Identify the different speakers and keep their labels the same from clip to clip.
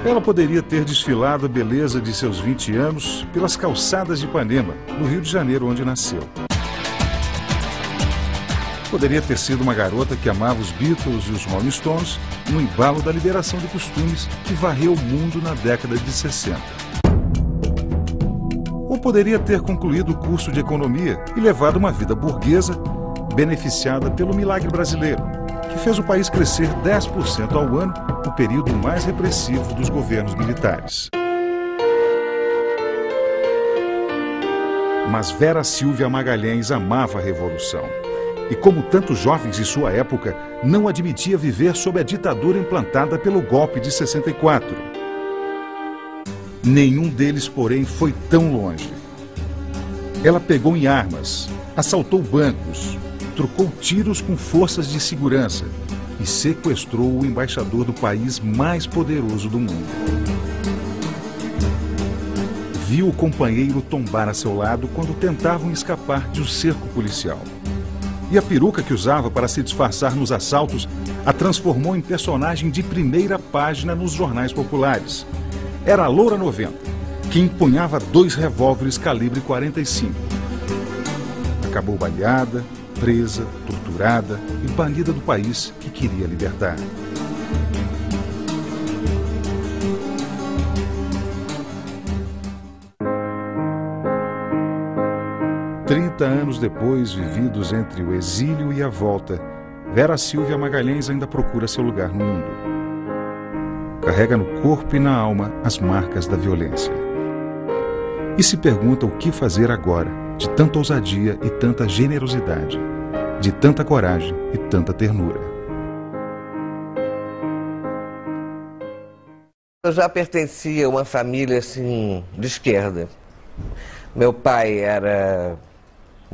Speaker 1: Ela poderia ter desfilado a beleza de seus 20 anos pelas calçadas de Ipanema, no Rio de Janeiro, onde nasceu. Poderia ter sido uma garota que amava os Beatles e os Rolling Stones no embalo da liberação de costumes que varreu o mundo na década de 60. Ou poderia ter concluído o curso de economia e levado uma vida burguesa, beneficiada pelo milagre brasileiro, que fez o país crescer 10% ao ano no período mais repressivo dos governos militares. Mas Vera Silvia Magalhães amava a Revolução. E como tantos jovens de sua época, não admitia viver sob a ditadura implantada pelo golpe de 64. Nenhum deles, porém, foi tão longe. Ela pegou em armas, assaltou bancos, trocou tiros com forças de segurança e sequestrou o embaixador do país mais poderoso do mundo. Viu o companheiro tombar a seu lado quando tentavam escapar de um cerco policial. E a peruca que usava para se disfarçar nos assaltos a transformou em personagem de primeira página nos jornais populares. Era a Loura 90, que empunhava 2 revólveres calibre 45. Acabou baleada, presa, torturada e banida do país que queria libertar. Anos depois, vividos entre o exílio e a volta, Vera Silvia Magalhães ainda procura seu lugar no mundo. Carrega no corpo e na alma as marcas da violência. E se pergunta o que fazer agora, de tanta ousadia e tanta generosidade, de tanta coragem e tanta ternura.
Speaker 2: Eu já pertencia a uma família assim, de esquerda. Meu pai era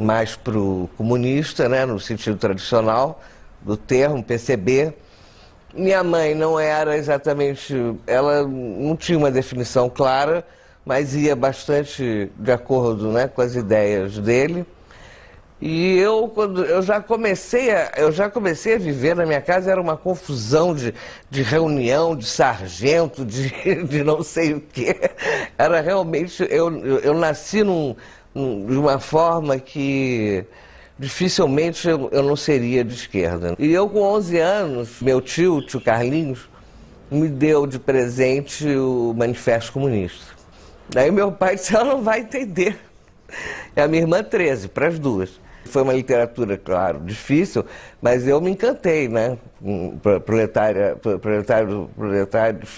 Speaker 2: mais pro comunista, né, no sentido tradicional do termo, PCB. Minha mãe não era exatamente, ela não tinha uma definição clara, mas ia bastante de acordo, né, com as ideias dele. E quando eu já comecei a viver na minha casa, era uma confusão de reunião, de sargento, de não sei o quê. Era realmente, eu nasci de uma forma que dificilmente eu não seria de esquerda. E eu, com 11 anos, meu tio Carlinhos, me deu de presente o Manifesto Comunista. Daí meu pai disse, ela não vai entender. E a minha irmã, 13, para as duas. Foi uma literatura, claro, difícil, mas eu me encantei, né? Proletários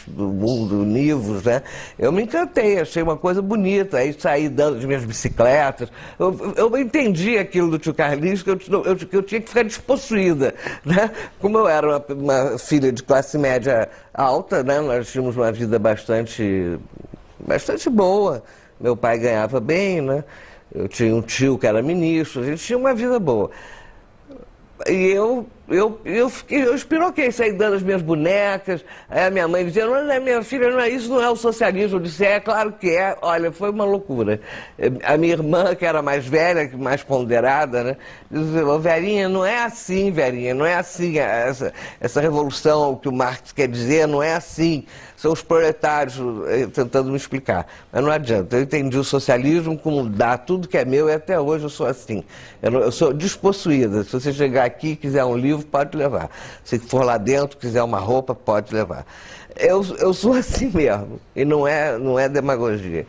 Speaker 2: do mundo, univos, né? Eu me encantei, achei uma coisa bonita. Aí saí dando as minhas bicicletas. Eu entendi aquilo do tio Carlinhos, que eu tinha que ficar despossuída, né? Como eu era uma filha de classe média alta, né? Nós tínhamos uma vida bastante boa. Meu pai ganhava bem, né? Eu tinha um tio que era ministro, a gente tinha uma vida boa. E eu espiroquei, saí dando as minhas bonecas. Aí a minha mãe dizia, não é minha filha, não é isso, não é o socialismo. Eu disse, é claro que é. Olha, foi uma loucura. A minha irmã, que era mais velha, mais ponderada, né, dizia, oh, Verinha, não é assim, Verinha, não é assim. Essa revolução que o Marx quer dizer, não é assim. São os proletários tentando me explicar. Mas não adianta, eu entendi o socialismo como dar tudo que é meu e até hoje eu sou assim. Eu sou despossuída. Se você chegar aqui e quiser um livro, pode levar. Se for lá dentro, quiser uma roupa, pode levar. Eu sou assim mesmo, e não é demagogia.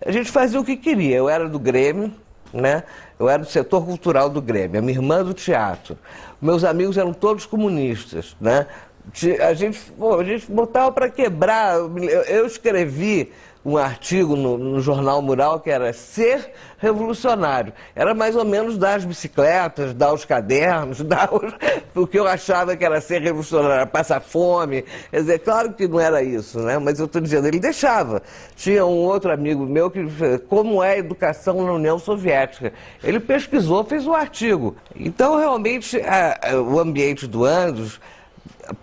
Speaker 2: A gente fazia o que queria. Eu era do Grêmio, né? Eu era do setor cultural do Grêmio, a minha irmã do teatro. Meus amigos eram todos comunistas, né? A gente botava para quebrar. Eu escrevi um artigo no Jornal Mural que era Ser Revolucionário. Era mais ou menos dar as bicicletas, dar os cadernos, o que eu achava que era ser revolucionário, passar fome. Quer dizer, claro que não era isso, né? Mas eu estou dizendo, ele deixava. Tinha um outro amigo meu que disse, como é a educação na União Soviética. Ele pesquisou, fez um artigo. Então, realmente, o ambiente do Andros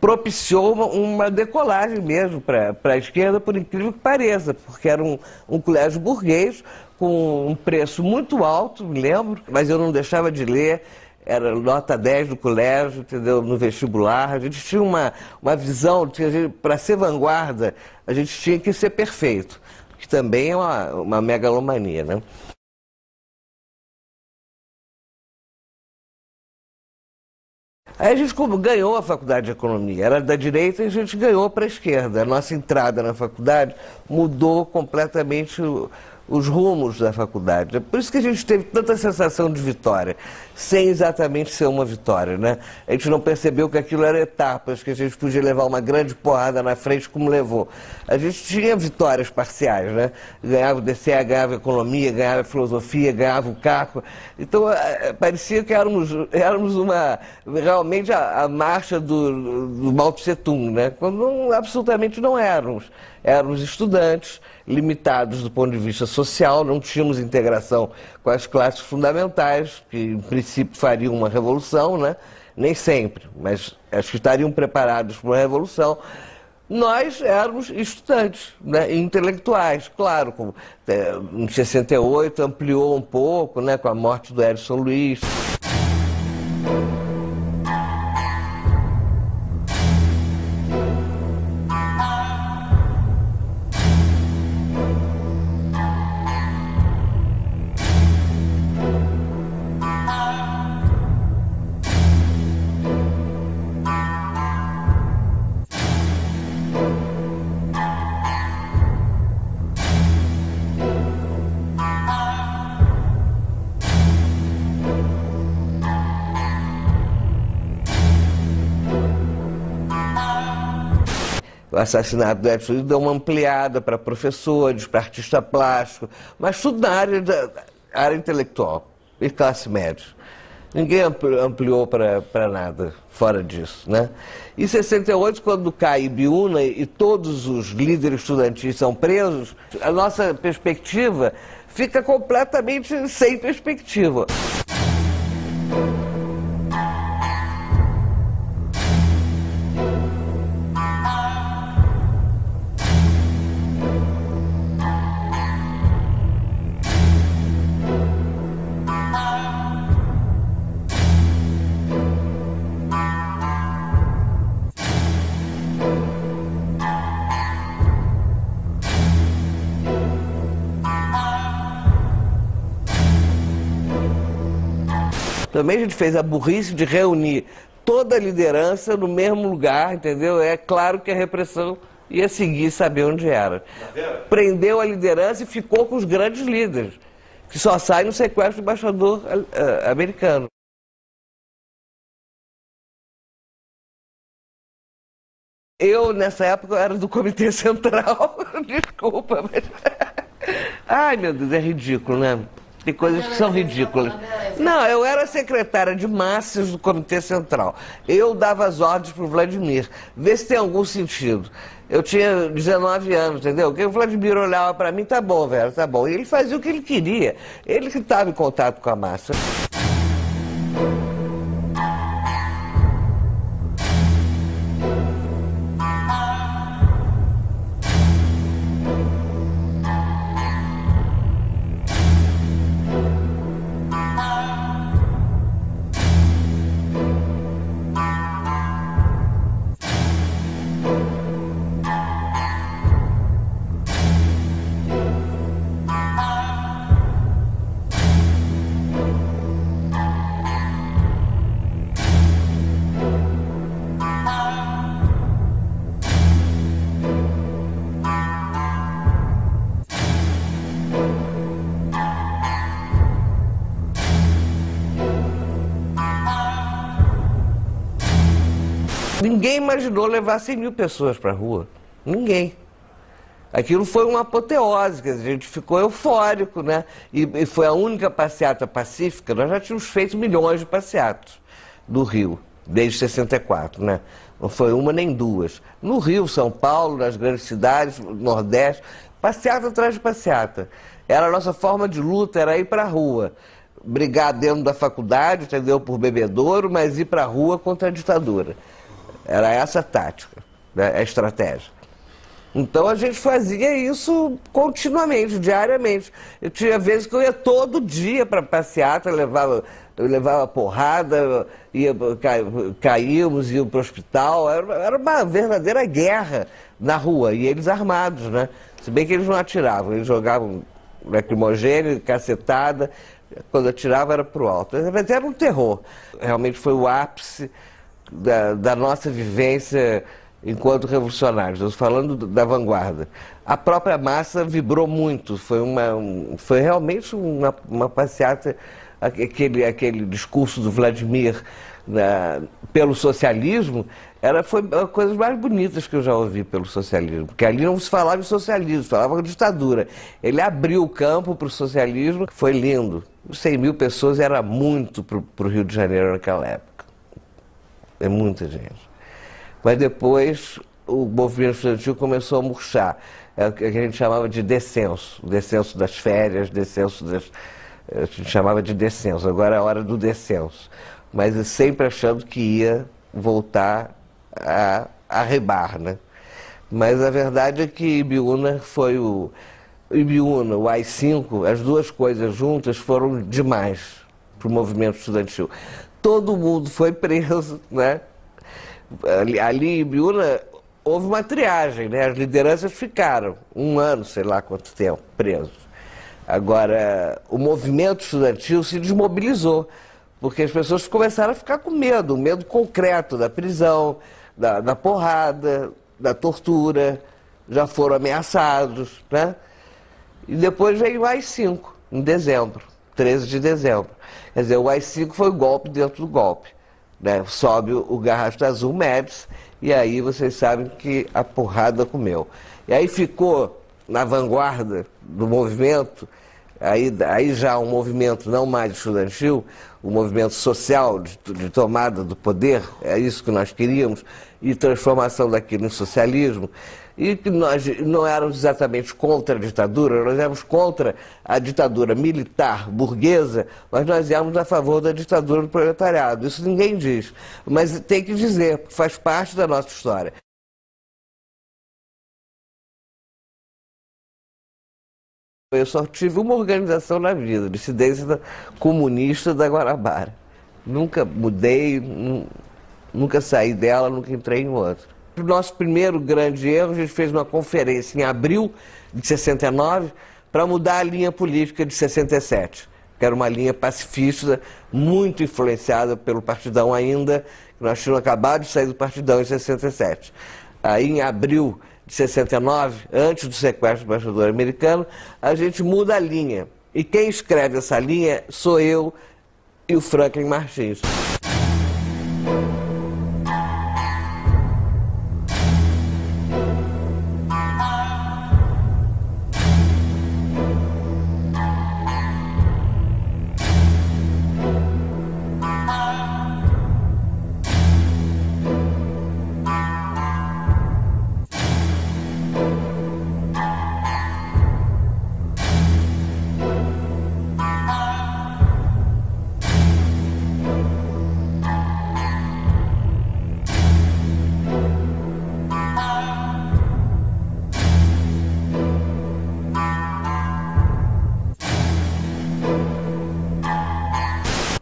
Speaker 2: propiciou uma decolagem mesmo para a esquerda, por incrível que pareça, porque era um colégio burguês com um preço muito alto, me lembro, mas eu não deixava de ler era nota 10 do colégio, entendeu? No vestibular. A gente tinha uma visão, para ser vanguarda, a gente tinha que ser perfeito, que também é uma megalomania, né? Aí a gente ganhou a faculdade de economia, era da direita e a gente ganhou para a esquerda. A nossa entrada na faculdade mudou completamente os rumos da faculdade. É por isso que a gente teve tanta sensação de vitória, sem exatamente ser uma vitória, né? A gente não percebeu que aquilo era etapas, que a gente podia levar uma grande porrada na frente como levou. A gente tinha vitórias parciais, né? Ganhava o DCE, ganhava a economia, ganhava a filosofia, ganhava o CACO. Então, parecia que éramos realmente a marcha do Mao Tse Tung, né? Quando absolutamente não éramos. Éramos estudantes, limitados do ponto de vista social, não tínhamos integração com as classes fundamentais, que em princípio fariam uma revolução, né? Nem sempre, mas acho que estariam preparados para uma revolução. Nós éramos estudantes, né? Intelectuais, claro, como, em 68 ampliou um pouco, né? Com a morte do Edson Luiz. O assassinato do Edson Luiz deu uma ampliada para professores, para artista plástico, mas tudo na área intelectual e classe média. Ninguém ampliou para nada fora disso, né? Em 68, quando cai Ibiúna e todos os líderes estudantis são presos, a nossa perspectiva fica completamente sem perspectiva. Também a gente fez a burrice de reunir toda a liderança no mesmo lugar, entendeu? É claro que a repressão ia seguir, saber onde era. Prendeu a liderança e ficou com os grandes líderes, que só saem no sequestro do embaixador americano. Eu, nessa época, era do Comitê Central. Desculpa, mas... Ai, meu Deus, é ridículo, né? Tem coisas que são ridículas. Não, eu era secretária de massas do Comitê Central. Eu dava as ordens para o Vladimir. Vê se tem algum sentido. Eu tinha 19 anos, entendeu? O Vladimir olhava para mim, tá bom, velho, tá bom. E ele fazia o que ele queria. Ele que estava em contato com a massa. Ninguém imaginou levar 100 mil pessoas para a rua. Ninguém. Aquilo foi uma apoteose, quer dizer, a gente ficou eufórico, né? E foi a única passeata pacífica. Nós já tínhamos feito milhões de passeatas do Rio, desde 64, né? Não foi uma nem duas. No Rio, São Paulo, nas grandes cidades, Nordeste, passeata atrás de passeata. Era a nossa forma de luta, era ir para a rua. Brigar dentro da faculdade, entendeu? Por bebedouro, mas ir para a rua contra a ditadura. Era essa a tática, né? A estratégia. Então a gente fazia isso continuamente, diariamente. Eu tinha vezes que eu ia todo dia para passeata, levava eu levava porrada, caímos, íamos para o hospital, era uma verdadeira guerra na rua, e eles armados, né? Se bem que eles não atiravam, eles jogavam lacrimogênio, cacetada, quando atiravam era pro alto. Mas era um terror. Realmente foi o ápice da nossa vivência enquanto revolucionários, eu falando da vanguarda. A própria massa vibrou muito, foi realmente uma passeata, aquele discurso do Vladimir pelo socialismo, foi uma das coisas mais bonitas que eu já ouvi pelo socialismo, porque ali não se falava em socialismo, se falava em ditadura. Ele abriu o campo para o socialismo, foi lindo. 100 mil pessoas era muito para o Rio de Janeiro naquela época, é muita gente. Mas depois o movimento estudantil começou a murchar, o que a gente chamava de descenso, o descenso das férias, a gente chamava de descenso, agora é a hora do descenso, mas sempre achando que ia voltar a rebar, né? Mas a verdade é que Ibiúna o AI-5, as duas coisas juntas foram demais para o movimento estudantil. Todo mundo foi preso, né? Ali em Ibiúna houve uma triagem, né? As lideranças ficaram 1 ano, sei lá quanto tempo, presos. Agora, o movimento estudantil se desmobilizou, porque as pessoas começaram a ficar com medo, um medo concreto da prisão, da porrada, da tortura, já foram ameaçados, né? E depois veio o AI-5, em dezembro, 13 de dezembro. Quer dizer, o AI-5 foi o golpe dentro do golpe, né? Sobe o Garrasto Azul Médici, e aí vocês sabem que a porrada comeu. E aí ficou na vanguarda do movimento, aí já um movimento não mais estudantil, um movimento social de tomada do poder, é isso que nós queríamos, e transformação daquilo em socialismo, e que nós não éramos exatamente contra a ditadura, nós éramos contra a ditadura militar burguesa, mas nós éramos a favor da ditadura do proletariado. Isso ninguém diz, mas tem que dizer, porque faz parte da nossa história. Eu só tive uma organização na vida, Dissidência Comunista da Guanabara. Nunca mudei, nunca saí dela, nunca entrei em outra. O nosso primeiro grande erro, a gente fez uma conferência em abril de 69 para mudar a linha política de 67, que era uma linha pacifista, muito influenciada pelo Partidão ainda, que nós tínhamos acabado de sair do Partidão em 67. Aí em abril de 69, antes do sequestro do embaixador americano, a gente muda a linha. E quem escreve essa linha sou eu e o Franklin Martins.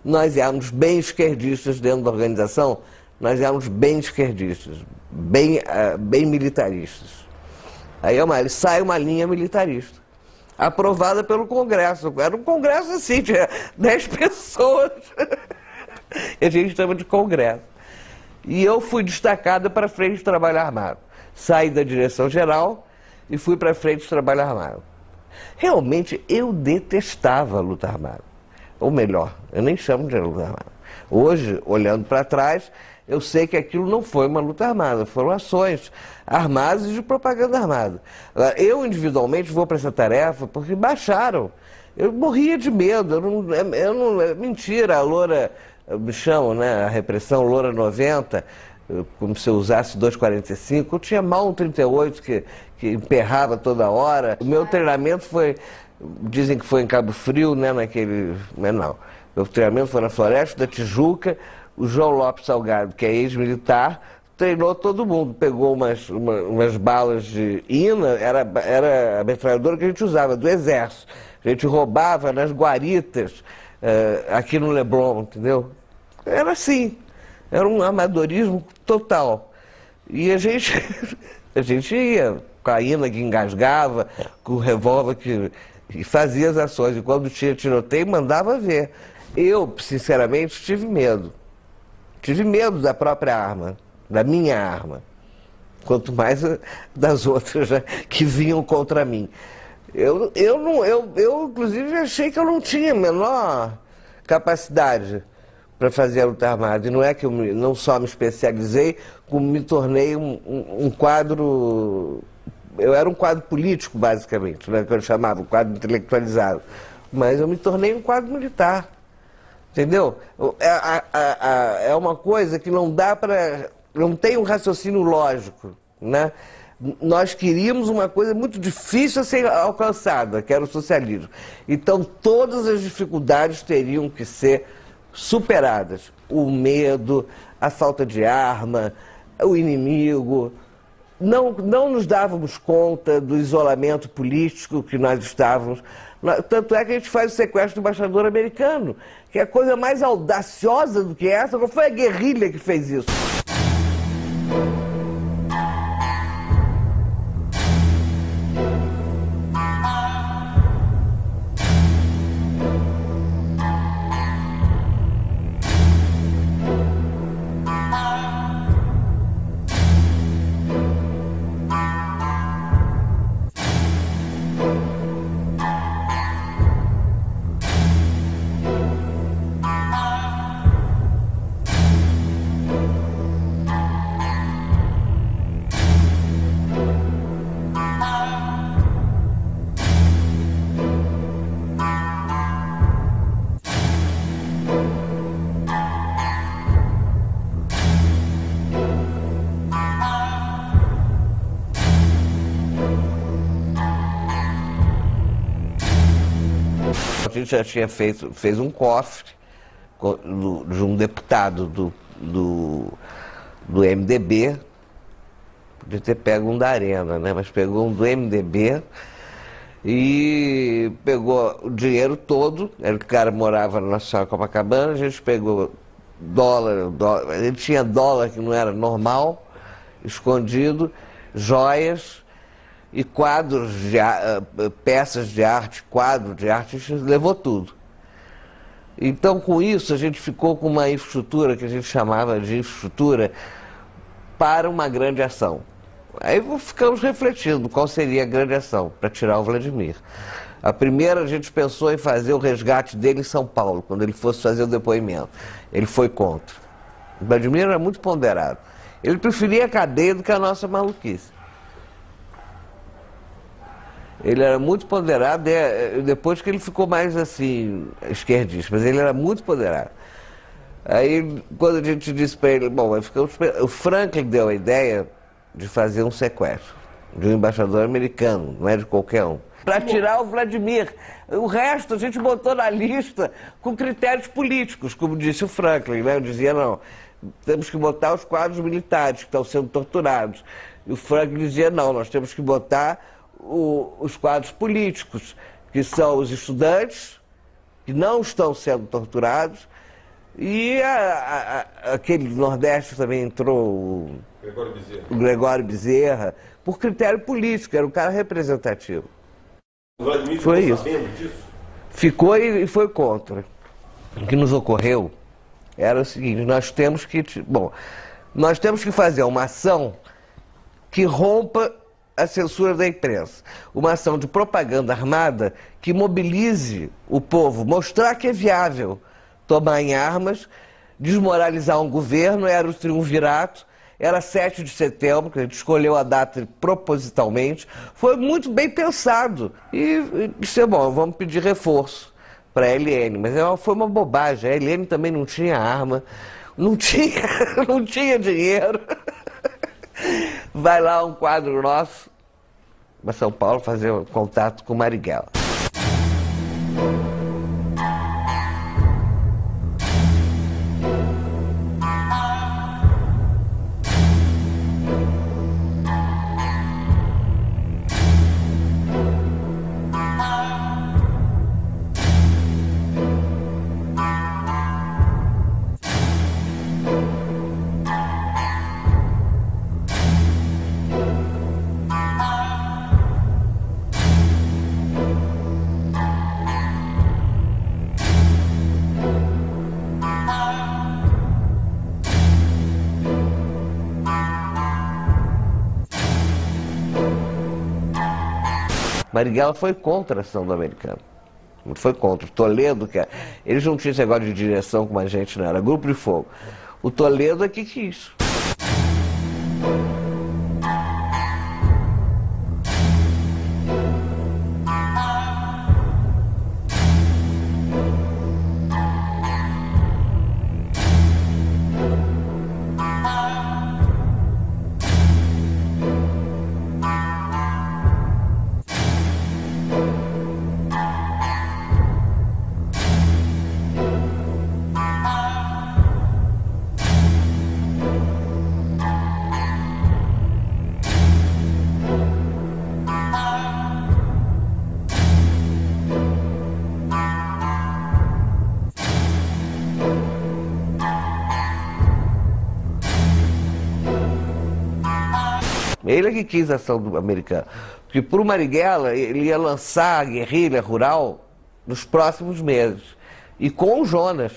Speaker 2: Nós éramos bem esquerdistas dentro da organização, nós éramos bem esquerdistas, bem militaristas. Aí sai uma linha militarista, aprovada pelo Congresso. Era um Congresso assim, tinha 10 pessoas, e a gente chama de Congresso. E eu fui destacada para a Frente de Trabalho Armado. Saí da direção geral e fui para a Frente de Trabalho Armado. Realmente, eu detestava a luta armada. Ou melhor, eu nem chamo de luta armada. Hoje, olhando para trás, eu sei que aquilo não foi uma luta armada, foram ações armadas e de propaganda armada. Eu, individualmente, vou para essa tarefa porque baixaram. Eu morria de medo, mentira, a Loura, me chamam, né, a repressão Loura 90, como se eu usasse 2,45, eu tinha mal um 38 que emperrava toda hora. O meu treinamento foi... Dizem que foi em Cabo Frio, né, mas não. Meu treinamento foi na Floresta da Tijuca. O João Lopes Salgado, que é ex-militar, treinou todo mundo. Pegou umas balas de INA, era a metralhadora que a gente usava, do Exército. A gente roubava nas guaritas aqui no Leblon, entendeu? Era assim, era um amadorismo total. E a gente, a gente ia com a Ina que engasgava, com o revólver e fazia as ações. E quando tinha tiroteio, mandava ver. Eu, sinceramente, tive medo. Tive medo da própria arma, da minha arma. Quanto mais das outras, né, que vinham contra mim. Eu, inclusive, achei que eu não tinha a menor capacidade para fazer a luta armada. E não é que eu não só me especializei, como me tornei um quadro... Eu era um quadro político, basicamente, né, que eu chamava, um quadro intelectualizado. Mas eu me tornei um quadro militar. Entendeu? É uma coisa que não dá para... Não tem um raciocínio lógico, né? Nós queríamos uma coisa muito difícil a ser alcançada, que era o socialismo. Então, todas as dificuldades teriam que ser superadas. O medo, a falta de arma, o inimigo. Não nos dávamos conta do isolamento político que nós estávamos. Tanto é que a gente faz o sequestro do embaixador americano, que é a coisa mais audaciosa do que essa. Não foi a guerrilha que fez isso. A gente já tinha fez um cofre de um deputado do MDB, podia ter pego um da Arena, né? Mas pegou um do MDB e pegou o dinheiro todo. O cara morava na Nacional Copacabana, a gente pegou dólar, ele tinha dólar que não era normal, escondido, joias e quadros, peças de arte, quadro de arte, a gente levou tudo. Então, com isso, a gente ficou com uma infraestrutura que a gente chamava de infraestrutura para uma grande ação. Aí ficamos refletindo qual seria a grande ação para tirar o Vladimir. A primeira, a gente pensou em fazer o resgate dele em São Paulo, quando ele fosse fazer o depoimento. Ele foi contra. O Vladimir era muito ponderado. Ele preferia a cadeia do que a nossa maluquice. Ele era muito ponderado, depois que ele ficou mais assim, esquerdista, mas ele era muito ponderado. Aí, quando a gente disse para ele, bom, o Franklin deu a ideia de fazer um sequestro de um embaixador americano, não é de qualquer um, para tirar o Vladimir. O resto a gente botou na lista com critérios políticos, como disse o Franklin, né? Eu dizia, não, temos que botar os quadros militares que estão sendo torturados. E o Franklin dizia, não, nós temos que botar os quadros políticos, que são os estudantes, que não estão sendo torturados, e aquele do Nordeste também entrou, o Gregório Bezerra, por critério político, era um cara representativo.
Speaker 3: O Vladimir
Speaker 2: foi
Speaker 3: ficou
Speaker 2: isso.
Speaker 3: sabendo disso?
Speaker 2: Ficou e foi contra. O que nos ocorreu era o seguinte, nós temos que fazer uma ação que rompa a censura da imprensa. Uma ação de propaganda armada que mobilize o povo, mostrar que é viável tomar em armas, desmoralizar um governo. Era o triunvirato, era 7 de setembro, que a gente escolheu a data propositalmente, foi muito bem pensado. E disse, bom, vamos pedir reforço para a LN, mas foi uma bobagem, a LN também não tinha arma, não tinha dinheiro. Vai lá um quadro nosso para São Paulo fazer um contato com Marighella. Marighella foi contra a ação do americano. Foi contra. O Toledo, eles não tinham esse negócio de direção como a gente, não, era grupo de fogo. O Toledo é que quis. Ele é que quis a ação do americano. Porque para o Marighella, ele ia lançar a guerrilha rural nos próximos meses. E com o Jonas.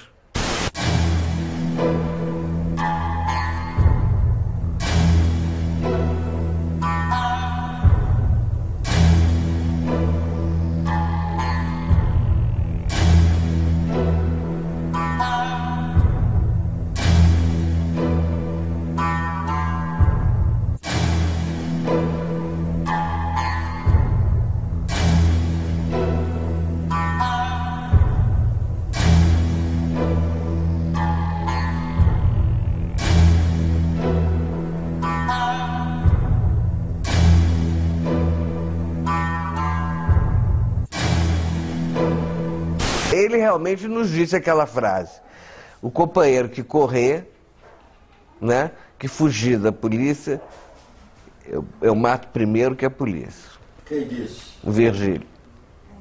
Speaker 2: Ele realmente nos disse aquela frase: o companheiro que correr, né, que fugir da polícia, eu mato primeiro que a polícia.
Speaker 3: Quem disse?
Speaker 2: O Virgílio,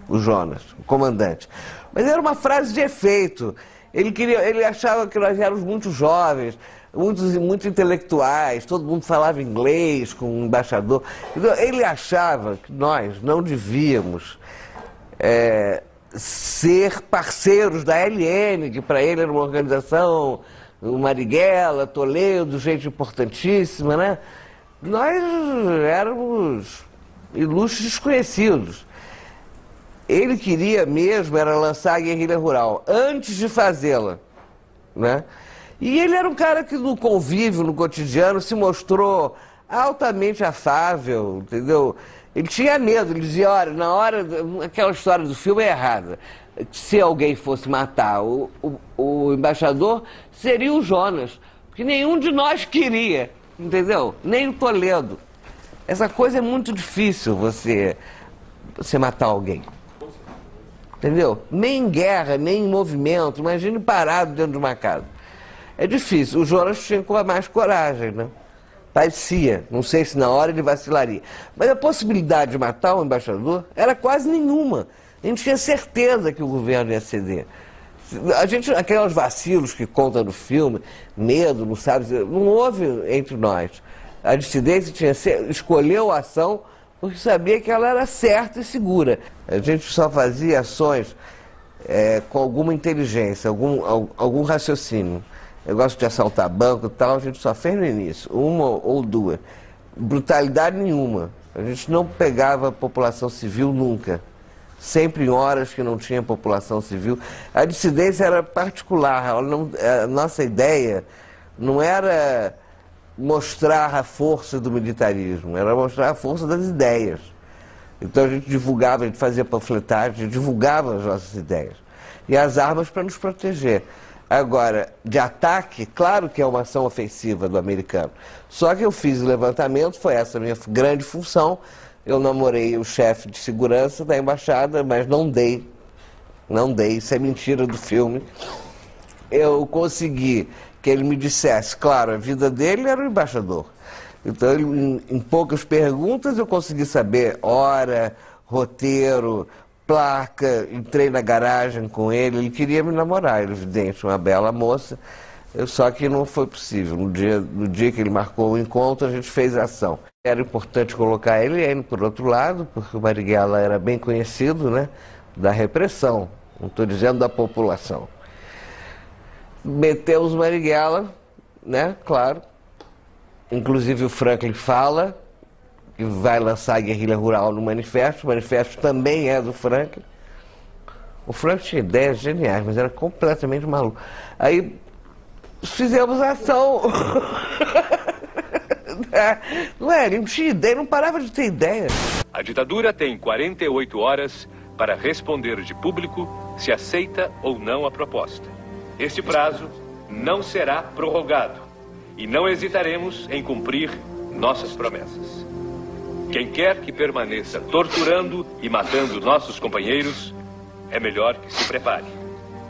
Speaker 2: o Jonas, o comandante. Mas era uma frase de efeito. Ele achava que nós éramos muito jovens, muito intelectuais, todo mundo falava inglês com o embaixador. Então, ele achava que nós não devíamos ser parceiros da LN, que para ele era uma organização, o Marighella, Toledo, gente importantíssima, né? Nós éramos ilustres desconhecidos. Ele queria mesmo era lançar a guerrilha rural, antes de fazê-la, né? E ele era um cara que no convívio, no cotidiano, se mostrou altamente afável, entendeu? Ele tinha medo, ele dizia, olha, na hora, aquela história do filme é errada. Se alguém fosse matar o embaixador, seria o Jonas, porque nenhum de nós queria, entendeu? Nem o Toledo. Essa coisa é muito difícil, você matar alguém. Entendeu? Nem em guerra, nem em movimento, imagine parado dentro de uma casa. É difícil. O Jonas tinha mais coragem, né? Parecia, não sei se na hora ele vacilaria. Mas a possibilidade de matar o embaixador era quase nenhuma. A gente tinha certeza que o governo ia ceder. Aqueles vacilos que conta no filme, medo, não sabe, não houve entre nós. A dissidência escolheu a ação porque sabia que ela era certa e segura. A gente só fazia ações com alguma inteligência, algum raciocínio. Negócio de assaltar banco e tal, a gente só fez no início, uma ou duas. Brutalidade nenhuma. A gente não pegava a população civil nunca. Sempre em horas que não tinha população civil. A dissidência era particular. A nossa ideia não era mostrar a força do militarismo, era mostrar a força das ideias. Então a gente divulgava, a gente fazia panfletagem, a gente divulgava as nossas ideias. E as armas para nos proteger. Agora, de ataque, claro que é uma ação ofensiva do americano. Só que eu fiz o levantamento, foi essa a minha grande função. Eu namorei o chefe de segurança da embaixada, mas não dei, isso é mentira do filme. Eu consegui que ele me dissesse, claro, a vida dele era o embaixador. Então, em poucas perguntas, eu consegui saber hora, roteiro, placa, entrei na garagem com ele queria me namorar, ele, evidente, uma bela moça, só que não foi possível. No dia que ele marcou o encontro, a gente fez a ação. Era importante colocar ele por outro lado, porque o Marighella era bem conhecido, né, da repressão, não estou dizendo da população. Metemos o Marighella, né, claro, inclusive o Franklin fala, que vai lançar a Guerrilha Rural no Manifesto. O Manifesto também é do Franklin. O Franklin tinha ideias geniais, mas era completamente maluco. Aí fizemos a ação. Não é, ele não tinha ideia, não parava de ter ideia.
Speaker 3: A ditadura tem 48 horas para responder de público se aceita ou não a proposta. Este prazo não será prorrogado e não hesitaremos em cumprir nossas promessas. Quem quer que permaneça torturando e matando nossos companheiros, é melhor que se prepare.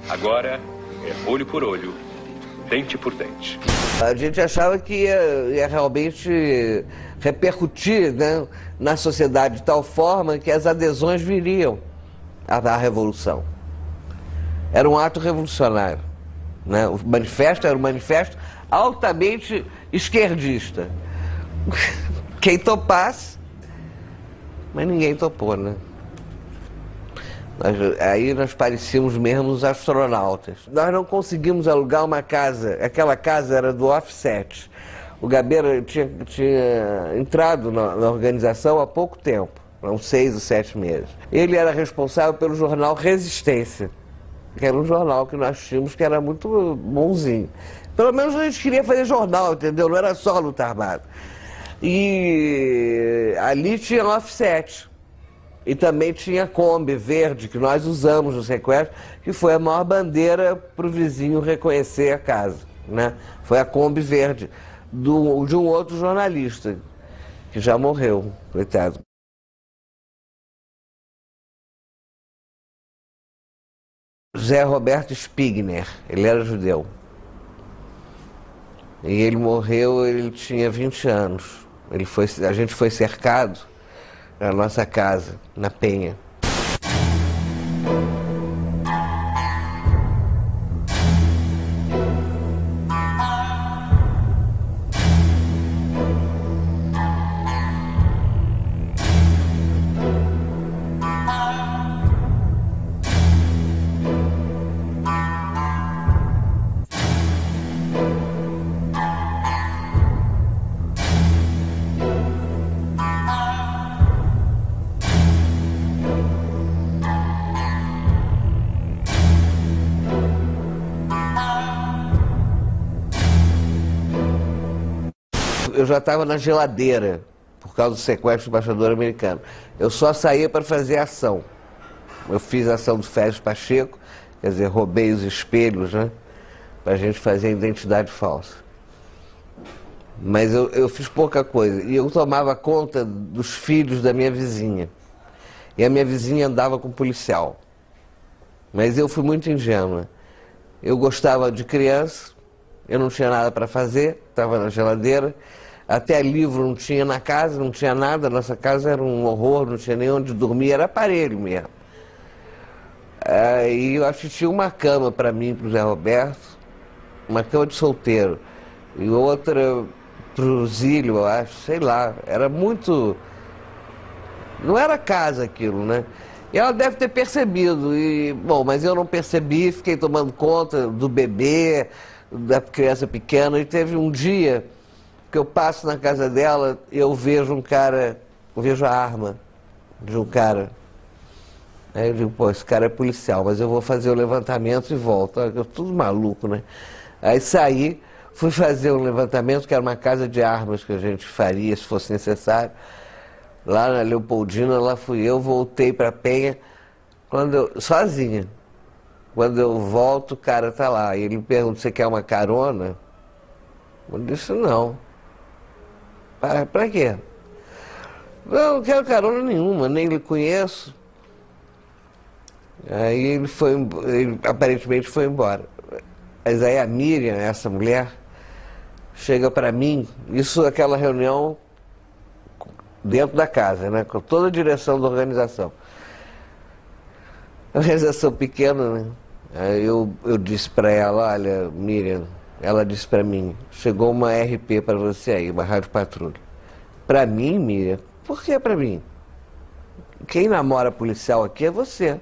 Speaker 3: Agora é olho por olho, dente por dente.
Speaker 2: A gente achava que ia realmente repercutir, né, na sociedade de tal forma que as adesões viriam à revolução. Era um ato revolucionário, né? O manifesto era um manifesto altamente esquerdista. Quem topasse, mas ninguém topou, né? Aí nós parecíamos mesmo os astronautas. Nós não conseguimos alugar uma casa, aquela casa era do Offset. O Gabeira tinha entrado na organização há pouco tempo, há uns 6 ou 7 meses. Ele era responsável pelo jornal Resistência, que era um jornal que nós tínhamos que era muito bonzinho. Pelo menos a gente queria fazer jornal, entendeu? Não era só luta armada. E ali tinha Offset. E também tinha a Kombi verde, que nós usamos no sequestro, que foi a maior bandeira para o vizinho reconhecer a casa, né? Foi a Kombi verde de um outro jornalista, que já morreu, coitado. José Roberto Spigner, ele era judeu. E ele morreu, ele tinha 20 anos. A gente foi cercado na nossa casa, na Penha. Eu já estava na geladeira, por causa do sequestro do embaixador americano. Eu só saía para fazer ação. Eu fiz a ação do Félix Pacheco, quer dizer, roubei os espelhos, né, para a gente fazer a identidade falsa. Mas eu fiz pouca coisa. E eu tomava conta dos filhos da minha vizinha. E a minha vizinha andava com policial. Mas eu fui muito ingênua. Eu gostava de criança, eu não tinha nada para fazer, estava na geladeira. Até livro não tinha na casa, não tinha nada. Nossa casa era um horror, não tinha nem onde dormir, era aparelho mesmo. Aí eu acho que tinha uma cama para mim, para o Zé Roberto, uma cama de solteiro. E outra para o Zílio, eu acho, sei lá. Era muito... Não era casa aquilo, né? E ela deve ter percebido. E, bom, mas eu não percebi, fiquei tomando conta do bebê, da criança pequena. E teve um dia que eu passo na casa dela e eu vejo um cara, eu vejo a arma de um cara. Aí eu digo, pô, esse cara é policial, mas eu vou fazer o levantamento e volto. Eu tudo maluco, né? Aí saí, fui fazer um levantamento, que era uma casa de armas que a gente faria se fosse necessário. Lá na Leopoldina, lá fui eu, voltei para Penha, sozinha. Quando eu volto, o cara tá lá. E ele me pergunta, você quer uma carona? Eu disse, não. Pra quê? Não quero carona nenhuma, nem lhe conheço. Aí ele aparentemente foi embora. Mas aí a Miriam, essa mulher, chega para mim, isso aquela reunião dentro da casa, né, com toda a direção da organização. A organização pequena, né? Aí eu disse para ela, olha, Miriam, ela disse para mim, chegou uma RP para você aí, uma rádio patrulha. Para mim, Miriam? Por que para mim? Quem namora policial aqui é você.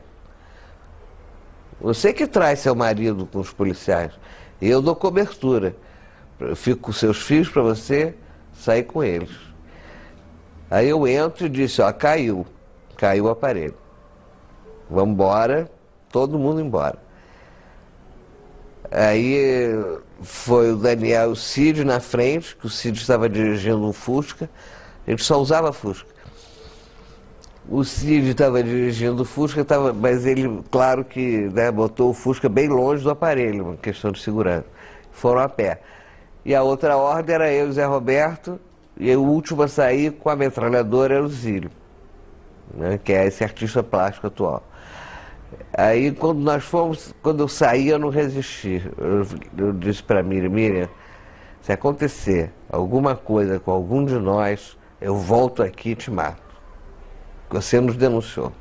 Speaker 2: Você que traz seu marido com os policiais. Eu dou cobertura. Eu fico com seus filhos para você sair com eles. Aí eu entro e disse, ó, caiu o aparelho. Vamos embora, todo mundo embora. Aí foi o Daniel e o Cid na frente, que o Cid estava dirigindo um Fusca, a gente só usava Fusca. O Cid estava dirigindo o Fusca, mas ele, claro que, né, botou o Fusca bem longe do aparelho, uma questão de segurança. Foram a pé. E a outra ordem era eu e o Zé Roberto, e o último a sair com a metralhadora era o Zílio, né, que é esse artista plástico atual. Aí quando eu saí, eu não resisti. Eu disse para Miriam, se acontecer alguma coisa com algum de nós, eu volto aqui e te mato. Você nos denunciou.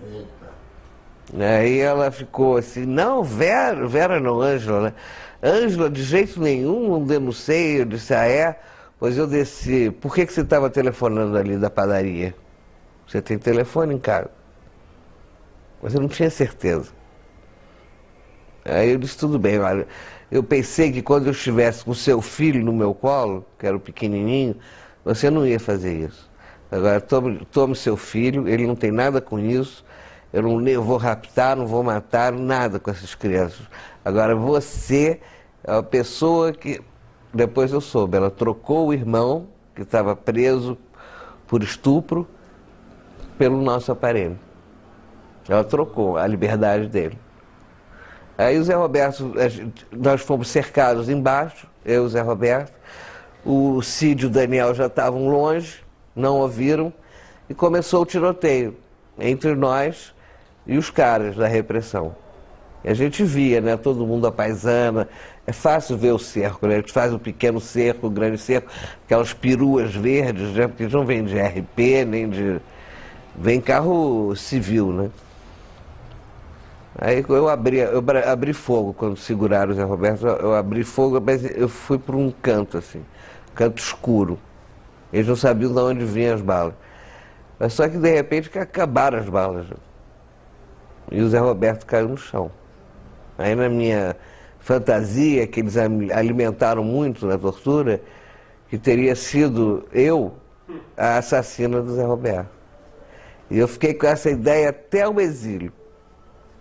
Speaker 2: Eita. Aí ela ficou assim, não, Vera não, Ângela, né? Ângela, de jeito nenhum, não denunciei. Eu disse, ah é? Pois eu desci. Por que você estava telefonando ali da padaria? Você tem telefone em casa? Mas eu não tinha certeza. Aí eu disse, tudo bem, olha, eu pensei que quando eu estivesse com seu filho no meu colo, que era o pequenininho, você não ia fazer isso. Agora, tome seu filho, ele não tem nada com isso, eu não vou raptar, não vou matar, nada com essas crianças. Agora, você é a pessoa que, depois eu soube, ela trocou o irmão, que estava preso por estupro, pelo nosso aparelho. Ela trocou a liberdade dele. Aí o Zé Roberto, nós fomos cercados embaixo, eu e o Zé Roberto. O Cid e o Daniel já estavam longe, não ouviram, e começou o tiroteio entre nós e os caras da repressão. E a gente via, né, todo mundo à paisana, é fácil ver o cerco, né? A gente faz um pequeno cerco, um grande cerco, aquelas peruas verdes, né, porque não vem de RP, nem de... vem carro civil, né? Aí eu abri fogo quando seguraram o Zé Roberto, eu abri fogo, mas eu fui para um canto, assim, canto escuro. Eles não sabiam de onde vinham as balas. Mas só que de repente acabaram as balas. E o Zé Roberto caiu no chão. Aí na minha fantasia, que eles alimentaram muito na tortura, que teria sido eu a assassina do Zé Roberto. E eu fiquei com essa ideia até o exílio.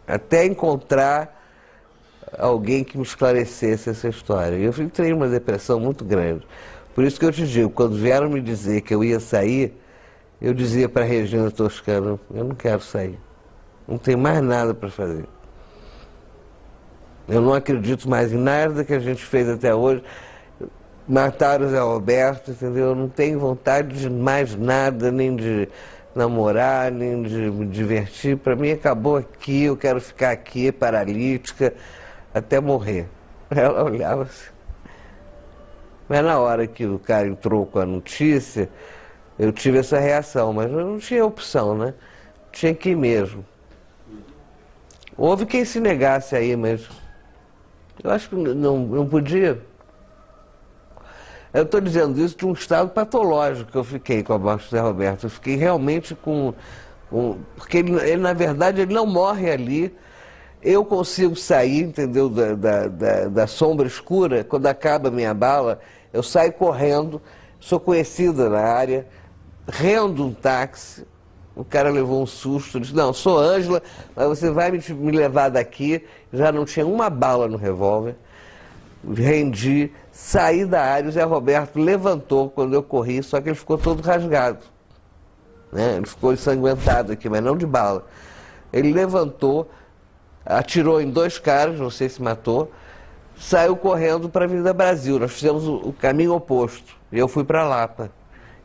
Speaker 2: Até encontrar alguém que me esclarecesse essa história. E eu entrei numa depressão muito grande. Por isso que eu te digo, quando vieram me dizer que eu ia sair, eu dizia para a Regina Toscano, eu não quero sair. Não tem mais nada para fazer. Eu não acredito mais em nada que a gente fez até hoje. Mataram o Zé Roberto, entendeu? Eu não tenho vontade de mais nada, nem de namorar, nem de me divertir. Para mim acabou aqui, eu quero ficar aqui, paralítica, até morrer. Ela olhava assim. Mas na hora que o cara entrou com a notícia, eu tive essa reação, mas eu não tinha opção, né? Tinha que ir mesmo. Houve quem se negasse aí, mas eu acho que não podia. Eu estou dizendo isso de um estado patológico que eu fiquei com a morte do Zé Roberto. Eu fiquei realmente porque ele, na verdade, ele não morre ali. Eu consigo sair, entendeu, da sombra escura. Quando acaba a minha bala, eu saio correndo, sou conhecida na área, rendo um táxi. O cara levou um susto, disse, não, sou Ângela, mas você vai me levar daqui. Já não tinha uma bala no revólver. Rendi, saí da área, o Zé Roberto levantou quando eu corri, só que ele ficou todo rasgado, né? Ele ficou ensanguentado aqui, mas não de bala. Ele levantou, atirou em 2 caras, não sei se matou, saiu correndo para a Avenida Brasil. Nós fizemos o caminho oposto, e eu fui para Lapa.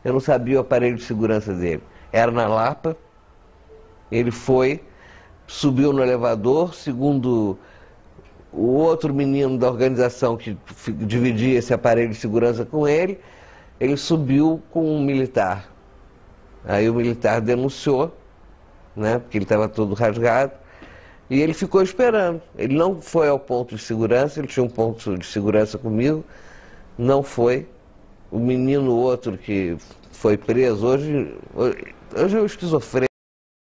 Speaker 2: Eu não sabia o aparelho de segurança dele. Era na Lapa, ele foi, subiu no elevador, segundo o outro menino da organização que dividia esse aparelho de segurança com ele subiu com um militar. Aí o militar denunciou, né, porque ele estava todo rasgado, e ele ficou esperando. Ele não foi ao ponto de segurança, ele tinha um ponto de segurança comigo, não foi. O menino outro que foi preso, hoje é um esquizofrênico.